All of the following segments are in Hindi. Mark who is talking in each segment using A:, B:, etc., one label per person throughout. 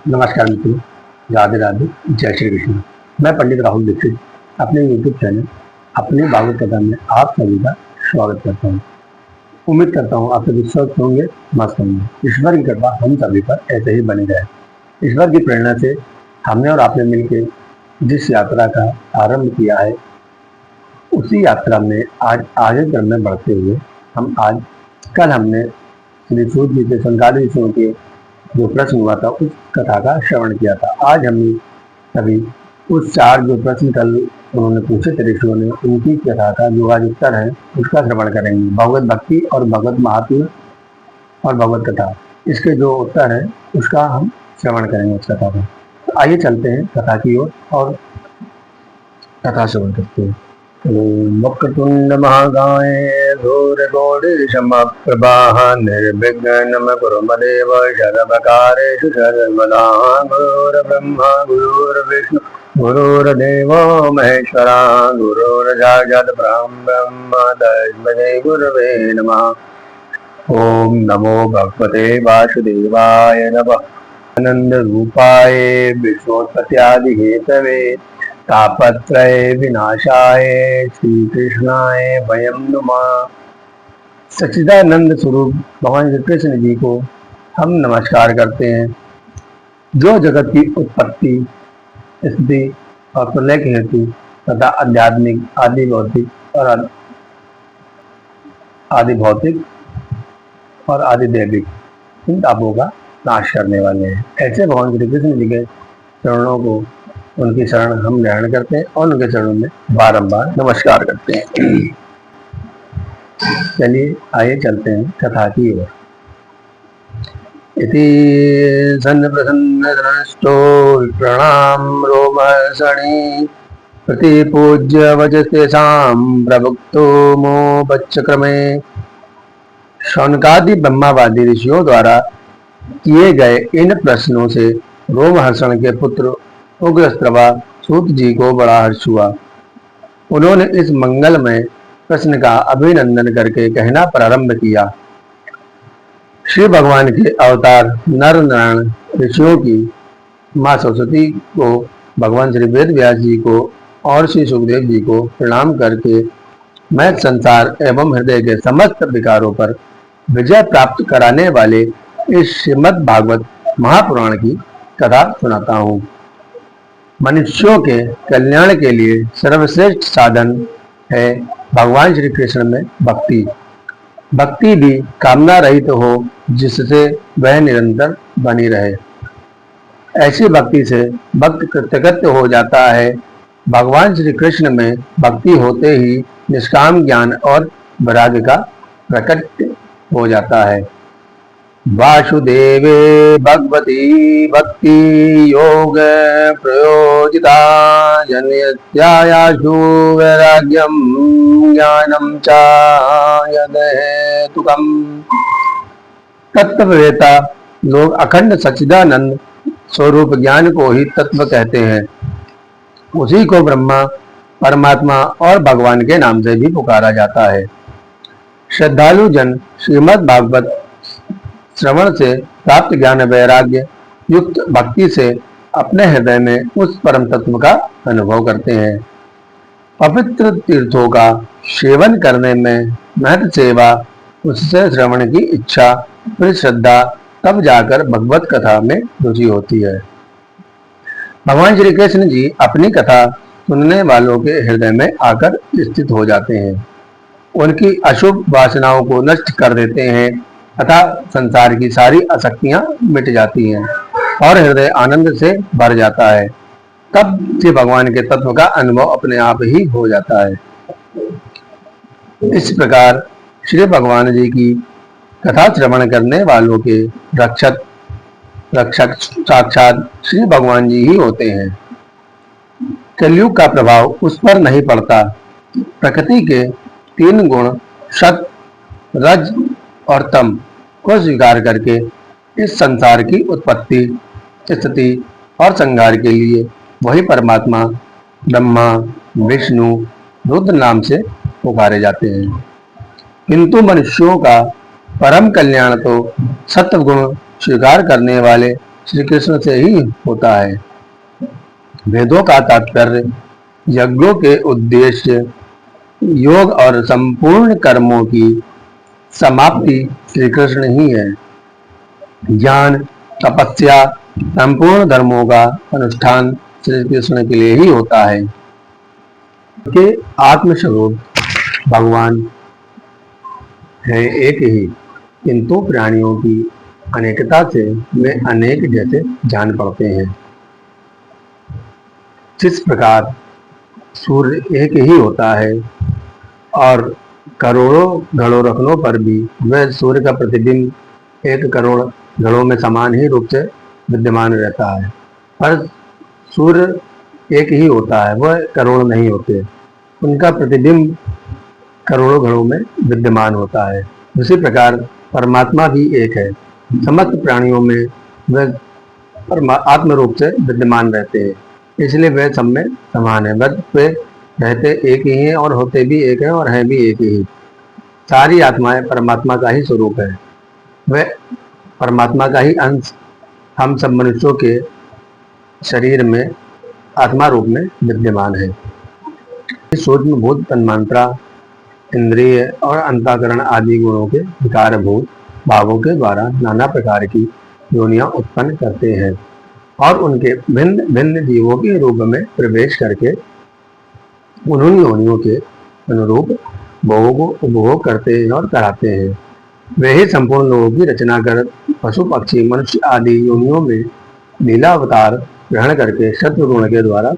A: नमस्कार मित्रों, राधे राधे, जय श्री कृष्ण। मैं पंडित राहुल दीक्षित अपने यूट्यूब चैनल अपने भागवत कथा में आप सभी का स्वागत करता हूँ। उम्मीद करता हूँ आप सभी स्वस्थ होंगे, मस्त होंगे। ईश्वर की कृपा हम सभी पर ऐसे ही बनी रहे। ईश्वर की प्रेरणा से हमने और आपने मिलकर जिस यात्रा का आरंभ किया है, उसी यात्रा में आज आगे क्रम में बढ़ते हुए कल हमने श्री सूत जी के संगाली ऋषियों के जो प्रश्न हुआ था उस कथा का श्रवण किया था। आज हम सभी उस 4 जो प्रश्न कल उन्होंने पूछे थे ऋषियों ने, उनकी कथा का जो आज उत्तर है उसका श्रवण करेंगे। भगवत भक्ति और भगवत महात्म्य और भगवत कथा, इसके जो उत्तर है उसका हम श्रवण करेंगे उस कथा का। तो आइए चलते हैं कथा की ओर और कथा श्रवण करते हैं। वक्रतुंड महाकाय घोरगौरी समप्रभाः निर्विघ्नं कुरु मदेव सर्वकार्येषु सर्वदा। गुरुर्ब्रह्मा गुरुर्विष्णु गुरुर्देवो महेश्वरा गुरुर्साक्षात् परब्रह्म तस्मै गुरवे नमः। ओम नमो भगवते वासुदेवाय नमः। आनंद रूपाय विश्वोत्पत्त्यादि हेतवे तापत्रय विनाशाय श्री कृष्णाय वयम नुमः। सच्चिदानंद स्वरूप भगवान श्री कृष्ण जी को हम नमस्कार करते हैं, जो जगत की उत्पत्ति, स्थिति और प्रलय के हेतु तथा आध्यात्मिक, आदि भौतिक और आदि दैविक इन तापों का नाश करने वाले हैं। ऐसे भगवान श्री कृष्ण जी के चरणों को, उनकी शरण हम ग्रहण करते हैं और उनके चरणों में बारंबार नमस्कार करते हैं। चलिए आइए चलते हैं कथा की ओर। इति सन्न प्रसन्न दृष्टो प्रणाम रोमहर्षणि प्रतिपूज्य वचस्तेषां प्रभुक्तो मोपचक्रमे। शौनकादि ब्रह्मावादी ऋषियों द्वारा किए गए इन प्रश्नों से रोमहर्षण के पुत्र उग्रश्रवा सूत जी को बड़ा हर्ष हुआ। उन्होंने इस मंगलमय प्रश्न का अभिनंदन करके कहना प्रारंभ किया। श्री भगवान के अवतार नर नारायण ऋषियों की माँ सरस्वती को, भगवान श्री वेद व्यास जी को और श्री सुखदेव जी को प्रणाम करके मैं संसार एवं हृदय के समस्त विकारों पर विजय प्राप्त कराने वाले इस श्रीमद् भागवत महापुराण की कथा सुनाता हूँ। मनुष्यों के कल्याण के लिए सर्वश्रेष्ठ साधन है भगवान श्री कृष्ण में भक्ति। भक्ति भी कामना रहित हो, जिससे वह निरंतर बनी रहे। ऐसी भक्ति से भक्त कृतकृत्य हो जाता है। भगवान श्री कृष्ण में भक्ति होते ही निष्काम ज्ञान और वैराग्य का प्रकट हो जाता है। वासुदेवे भगवती भक्ति योग प्रयोजिता जन्यत्यायाशु वैराग्यम ज्ञानम च यदहेतुकम्। तत्ववेता लोग अखंड सच्चिदानंद स्वरूप ज्ञान को ही तत्व कहते हैं। उसी को ब्रह्मा, परमात्मा और भगवान के नाम से भी पुकारा जाता है। श्रद्धालु जन श्रीमद् भागवत श्रवण से प्राप्त ज्ञान वैराग्य युक्त भक्ति से अपने हृदय में उस परम तत्व का अनुभव करते हैं। पवित्र तीर्थों का सेवन करने में महत सेवा, उससे श्रवण की इच्छा, फिर श्रद्धा, तब जाकर भगवत कथा में रुचि होती है। भगवान श्री कृष्ण जी अपनी कथा सुनने वालों के हृदय में आकर स्थित हो जाते हैं, उनकी अशुभ वासनाओं को नष्ट कर देते हैं तथा संसार की सारी आसक्तियां मिट जाती हैं और हृदय आनंद से भर जाता है। तब से भगवान के तत्व का अनुभव अपने आप ही हो जाता है। इस प्रकार श्री भगवान जी की कथा श्रवण करने वालों के रक्षक साक्षात श्री भगवान जी ही होते हैं। कलयुग का प्रभाव उस पर नहीं पड़ता। प्रकृति के 3 गुण सत, रज और तम को स्वीकार करके इस संसार की उत्पत्ति, स्थिति और संहार के लिए वही परमात्मा ब्रह्मा, विष्णु, रुद्र नाम से पुकारे जाते हैं। किंतु मनुष्यों का परम कल्याण तो सत्व गुण स्वीकार करने वाले श्री कृष्ण से ही होता है। वेदों का तात्पर्य, यज्ञों के उद्देश्य, योग और संपूर्ण कर्मों की समाप्ति श्री कृष्ण ही है। ज्ञान, तपस्या, संपूर्ण धर्मों का अनुष्ठान श्री कृष्ण के लिए ही होता है। के आत्मस्वरूप भगवान है एक ही, किंतु प्राणियों की अनेकता से वे अनेक जैसे जान पड़ते हैं। जिस प्रकार सूर्य एक ही होता है और करोड़ों घड़ों रखने पर भी वह सूर्य का प्रतिबिंब एक करोड़ घड़ों में समान ही रूप से विद्यमान रहता है, पर सूर्य एक ही होता है, वह करोड़ नहीं होते, उनका प्रतिबिंब करोड़ों घड़ों में विद्यमान होता है। उसी प्रकार परमात्मा भी एक है, समस्त प्राणियों में वह आत्म रूप से विद्यमान रहते हैं, इसलिए वह सब में समान है। वे रहते एक ही हैं और होते भी एक हैं और हैं भी एक ही। सारी आत्माएं परमात्मा का ही स्वरूप है, वह परमात्मा का ही अंश हम सब मनुष्यों के शरीर में आत्मा रूप में विद्यमान है। सूक्ष्म भूत तन्मात्रा, इंद्रिय और अंतःकरण आदि गुणों के विकारभूत भावों के द्वारा नाना प्रकार की योनियां उत्पन्न करते हैं और उनके भिन्न भिन्न जीवों के रूप में प्रवेश करके उन्हीं योनियों के अनुरूप उपभोग करते हैं और कराते हैं। वे ही संपूर्ण लोगों की रचना कर पशु पक्षी मनुष्य आदि योनियों में लीला अवतार ग्रहण करके शत्रु गुण के द्वारा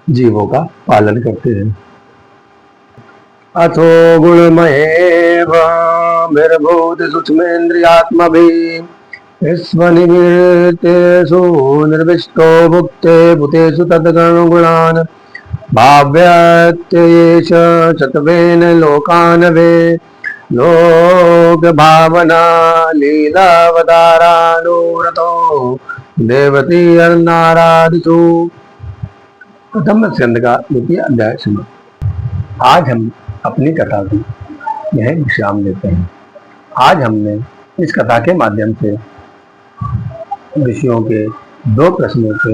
A: जीवों का पालन करते हैं। अथो गुणमयेभूत सूक्ष्मेन्द्रियात्मभिः स्वनिवृत्तेषु निर्विष्टो भुक्ते भूतेषु तद्गुणान् भाव्यत्ययेष चतवेन लोकान् वे लोक भावना लीलावतारानुरतो देवती नारादिषु। प्रथम स्कंद का द्वितीय अध्याय सुनो। आज हम अपनी कथा को यह विश्राम देते हैं। आज हमने इस कथा के माध्यम से ऋषियों के 2 प्रश्नों के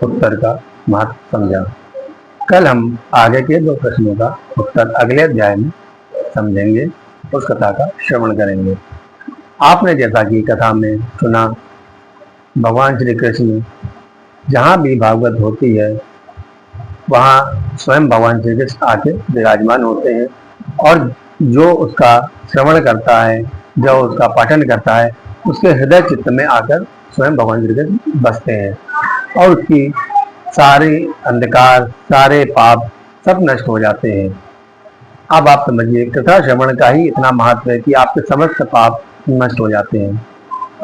A: उत्तर का महत्व समझा। कल हम आगे के 2 प्रश्नों का उत्तर अगले अध्याय में समझेंगे, उस कथा का श्रवण करेंगे। आपने जैसा कि कथा में सुना, भगवान श्री कृष्ण जहाँ भी भागवत होती है वहाँ स्वयं भगवान श्री कृष्ण आके विराजमान होते हैं और जो उसका श्रवण करता है, जो उसका पाठन करता है, उसके हृदय चित्त में आकर स्वयं भगवान श्री कृष्ण बसते हैं और उसकी सारी अंधकार, सारे पाप सब नष्ट हो जाते हैं। अब आप समझिए, कथा श्रवण का ही इतना महत्व है कि आपके समस्त पाप नष्ट हो जाते हैं।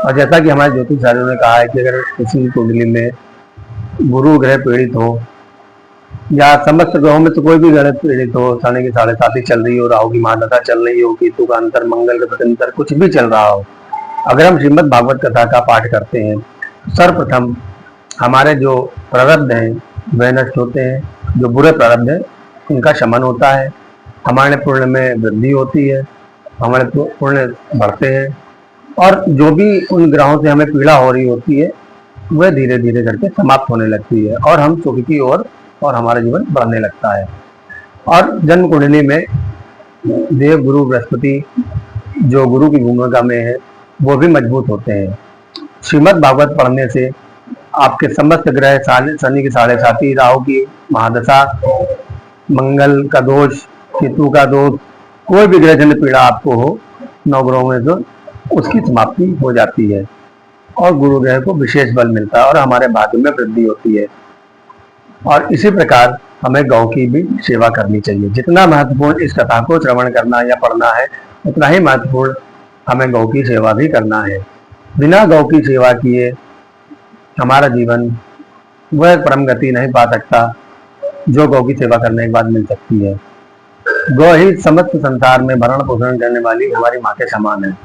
A: और जैसा कि हमारे ज्योतिषाचार्यों ने कहा है कि अगर किसी कुंडली में गुरु ग्रह पीड़ित हो या समस्त ग्रहों में तो कोई भी ग्रह पीड़ित हो, शनि की 7.5 चल रही हो, राहु की महादशा चल रही हो, केतु का अंतर, मंगल का प्रत्यंतर, कुछ भी चल रहा हो, अगर हम श्रीमद् भागवत कथा का पाठ करते हैं, सर्वप्रथम हमारे जो प्रारब्ध हैं वह नष्ट होते हैं, जो बुरे प्रारब्ध हैं उनका शमन होता है, हमारे पुण्य में वृद्धि होती है, हमारे पुण्य बढ़ते हैं और जो भी उन ग्रहों से हमें पीड़ा हो रही होती है वह धीरे धीरे करके समाप्त होने लगती है और हम सुख की ओर और हमारा जीवन बढ़ने लगता है। और जन्म कुंडली में देव गुरु बृहस्पति जो गुरु की भूमिका में है वो भी मजबूत होते हैं। श्रीमद् भागवत पढ़ने से आपके समस्त ग्रह, शनि की 7.5, राहु की महादशा, मंगल का दोष, केतु का दोष, कोई भी ग्रह जन्य पीड़ा आपको हो 9 ग्रहों में तो उसकी समाप्ति हो जाती है और गुरु ग्रह को विशेष बल मिलता है और हमारे भाग्य में वृद्धि होती है। और इसी प्रकार हमें गौ की भी सेवा करनी चाहिए। जितना महत्वपूर्ण इस कथा को श्रवण करना या पढ़ना है, उतना ही महत्वपूर्ण हमें गौ की सेवा भी करना है। बिना गौ की सेवा किए हमारा जीवन वह परम गति नहीं पा सकता जो गौ की सेवा करने के बाद मिल सकती है। गौ ही समस्त संसार में भरण पोषण करने वाली हमारी माँ के समान है।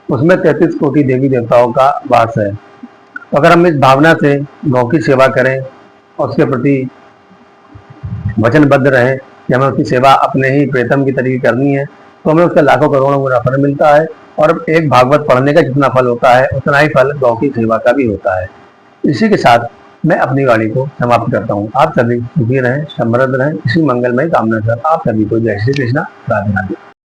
A: उसमें 33 कोटि देवी देवताओं का वास है। तो अगर हम इस भावना से गौ की सेवा करें और उसके प्रति वचनबद्ध रहे कि हमें उसकी सेवा अपने ही प्रेतम की तरीके करनी है तो हमें उसका लाखों करोड़ों गुना फल मिलता है। और एक भागवत पढ़ने का जितना फल होता है उतना ही फल गौ की सेवा का भी होता है। इसी के साथ मैं अपनी वाणी को समाप्त करता हूँ। आप सभी सुखी रहें, समृद्ध रहें। इसी मंगलमय कामना के साथ आप सभी को जय श्री कृष्णा, राधे राधे।